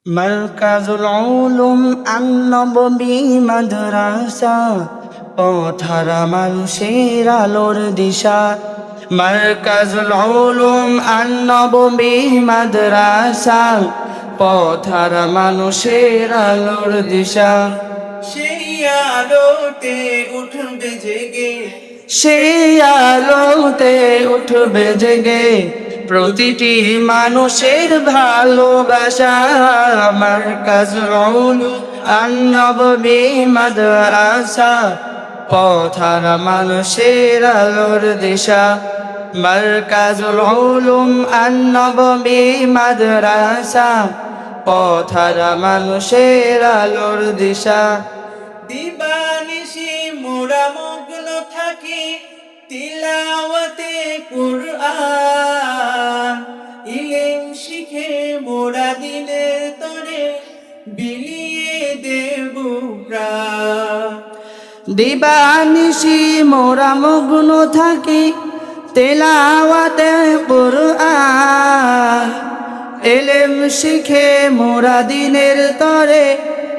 মারকাজুল উলুম আন-নববী মাদ্রাসা, পথহারা মানুষের আলোর দিশা। মারকাজুল উলুম আন-নববী মাদ্রাসা, পথহারা মানুষের আলোর দিশা। সেই আলোতে উঠবে জেগে, সেই আলোতে উঠবে জেগে প্রতিটি মানুষের ভালোবাসা। মারকাজুল উলুম আন-নববী মাদ্রাসা, পথহারা মানুষের আলোর দিশা। মারকাজুল উলুম আন-নববী মাদ্রাসা, পথহারা মানুষের আলোর দিশা। দিবানিশি মোরা মগ্ন থাকি তিলাওয়াতে কুরআন। ইলম শিখে মোরা দিনের তরে বিলিয়ে দেব প্রাণ। দিবানিশি মোরা মগ্ন থাকি তেলাওয়াতে কুরআন। ইলম শিখে মোরা দিনের তরে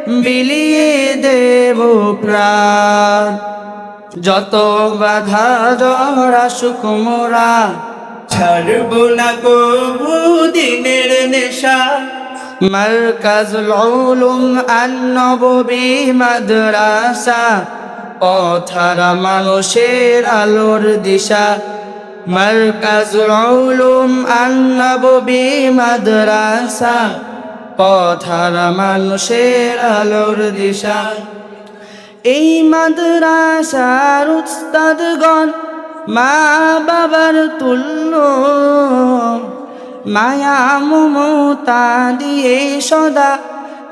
বিলিয়ে দেব প্রাণ। যত বাধা জড়া সুখ মোরা ছাড়ব না কবু দিনের নেশা। মারকাজুল উলুম আন-নববী মাদ্রাসা, পথহারা মানুষের আলোর দিশা। মারকাজুল উলুম আন-নববী মাদ্রাসা, পথহারা মানুষের আলোর দিশা। এই মাদ্রাসার উস্তাদগণ মা বাবার তুল্য, মায়া মমতা দিয়ে সদা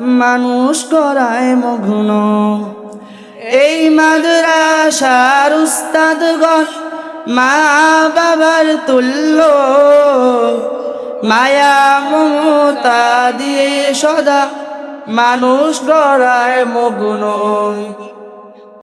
মানুষ করায় মগ্ন। এই মাদ্রাসার উস্তাদগণ মা বাবার তুল্য, মায়া মমতা দিয়ে সদা মানুষ গড়ায় মগ্ন।